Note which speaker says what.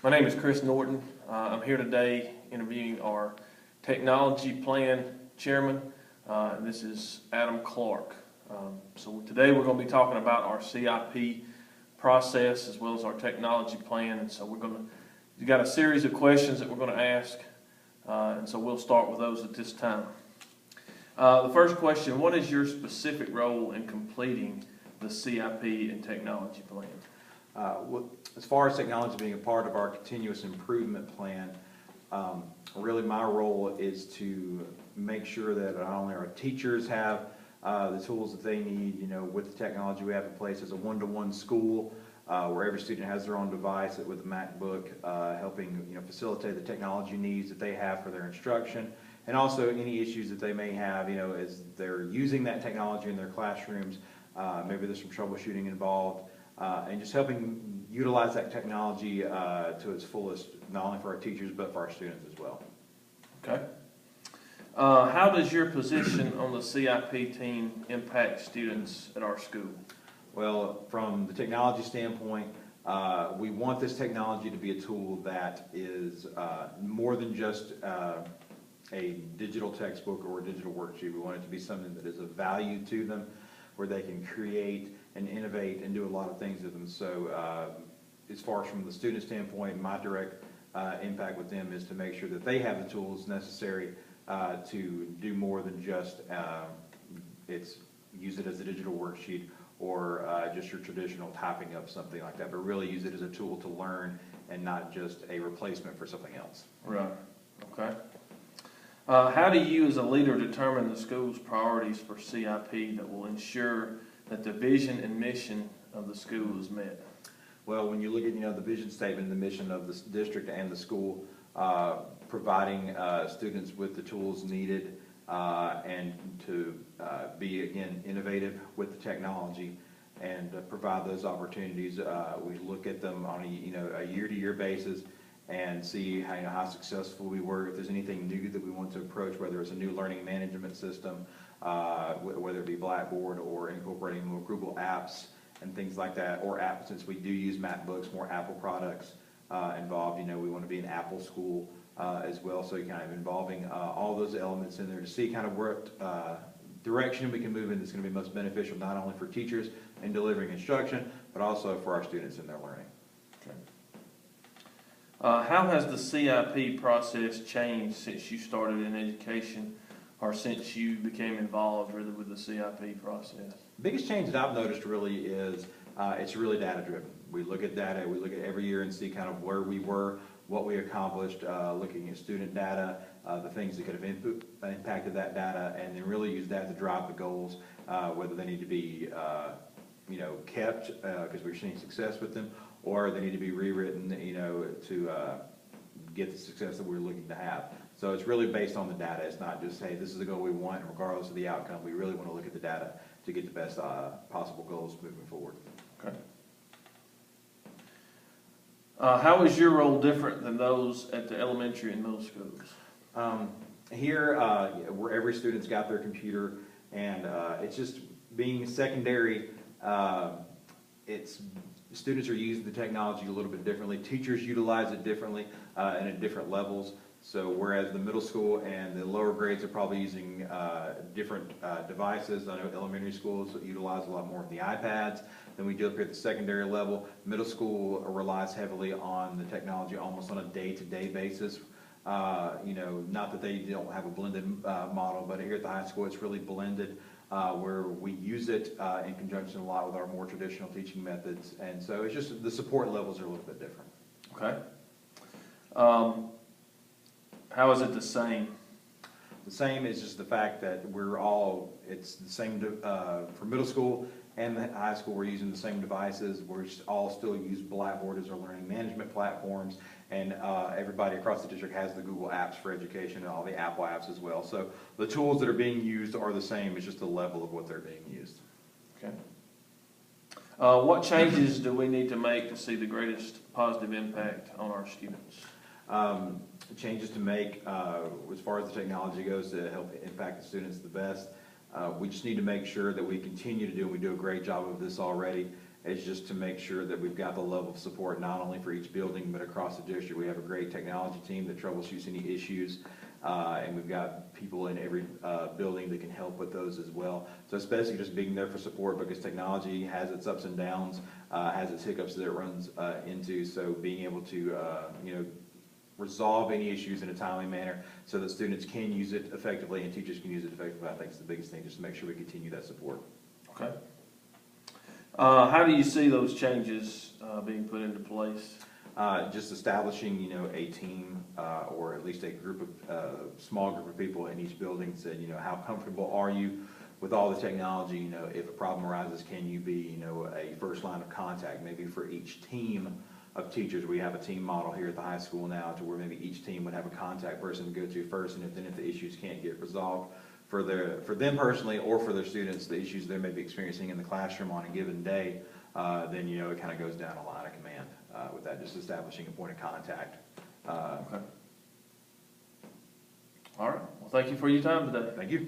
Speaker 1: My name is Chris Norton. I'm here today interviewing our technology plan chairman, and this is Adam Clark. So today we're going to be talking about our CIP process as well as our technology plan, and so we've got a series of questions that we're going to ask, and so we'll start with those at this time. The first question: what is your specific role in completing the CIP and technology plan?
Speaker 2: As far as technology being a part of our continuous improvement plan, really my role is to make sure that not only our teachers have the tools that they need, with the technology we have in place as a one-to-one school, where every student has their own device with a MacBook, helping facilitate the technology needs that they have for their instruction, and also any issues that they may have, as they're using that technology in their classrooms. Maybe there's some troubleshooting involved. And just helping utilize that technology to its fullest, not only for our teachers, but for our students as well.
Speaker 1: Okay. How does your position on the CIP team impact students at our school?
Speaker 2: Well, from the technology standpoint, we want this technology to be a tool that is more than just a digital textbook or a digital worksheet. We want it to be something that is of value to them, where they can create and innovate and do a lot of things with them. So as far as from the student standpoint, my direct impact with them is to make sure that they have the tools necessary to do more than just use it as a digital worksheet or just your traditional typing up something like that, but really use it as a tool to learn and not just a replacement for something else.
Speaker 1: Right. Okay. How do you as a leader determine the school's priorities for CIP that will ensure that the vision and mission of the school is met?
Speaker 2: Well, when you look at the vision statement and the mission of the district and the school, providing students with the tools needed and to be, again, innovative with the technology and provide those opportunities, we look at them on a year-to-year basis and see how successful we were. If there's anything new that we want to approach, whether it's a new learning management system, whether it be Blackboard or incorporating more Google apps and things like that, or apps, since we do use MacBooks, more Apple products involved. We want to be an Apple school as well, so kind of involving all those elements in there to see kind of what direction we can move in that's going to be most beneficial, not only for teachers in delivering instruction, but also for our students in their learning.
Speaker 1: Okay. How has the CIP process changed since you started in education, or since you became involved really with the CIP process?
Speaker 2: The biggest change that I've noticed really is it's really data driven. We look at data, we look at every year and see kind of where we were, what we accomplished, looking at student data, the things that could have impacted that data, and then really use that to drive the goals, whether they need to be kept because we're seeing success with them, or they need to be rewritten, to get the success that we're looking to have. So it's really based on the data. It's not just, hey, this is the goal we want, and regardless of the outcome, we really want to look at the data to get the best possible goals moving forward.
Speaker 1: Okay. How is your role different than those at the elementary and middle schools?
Speaker 2: Here, where every student's got their computer, and it's just being secondary, students are using the technology a little bit differently. Teachers utilize it differently and at different levels. So whereas the middle school and the lower grades are probably using different devices, I know elementary schools utilize a lot more of the iPads than we do up here at the secondary level. Middle school relies heavily on the technology almost on a day-to-day basis. Not that they don't have a blended model, but here at the high school it's really blended. Where we use it in conjunction a lot with our more traditional teaching methods, and so it's just the support levels are a little bit different.
Speaker 1: Okay. How is it the same?
Speaker 2: The same is just the fact that it's the same for middle school and the high school. We're using the same devices. We're all still use Blackboard as our learning management platforms, and everybody across the district has the Google apps for education and all the Apple apps as well. So the tools that are being used are the same. It's just the level of what they're being used.
Speaker 1: Okay. What changes do we need to make to see the greatest positive impact on our students?
Speaker 2: Changes to make as far as the technology goes to help impact the students the best. We just need to make sure that we continue to do, and we do a great job of this already, is just to make sure that we've got the level of support not only for each building, but across the district. We have a great technology team that troubleshoots any issues, and we've got people in every building that can help with those as well. So it's basically just being there for support, because technology has its ups and downs, has its hiccups that it runs into. So being able to, resolve any issues in a timely manner so that students can use it effectively and teachers can use it effectively, I think is the biggest thing, just to make sure we continue that support.
Speaker 1: Okay. How do you see those changes being put into place?
Speaker 2: Just establishing, a team or at least a group of, small group of people in each building said, how comfortable are you with all the technology? If a problem arises, can you be, a first line of contact, maybe for each team of teachers. We have a team model here at the high school now to where maybe each team would have a contact person to go to first, and if the issues can't get resolved for them personally or for their students, the issues they may be experiencing in the classroom on a given day, then it kind of goes down a line of command with that, just establishing a point of contact.
Speaker 1: Okay. All right. Well, thank you for your time today.
Speaker 2: Thank you.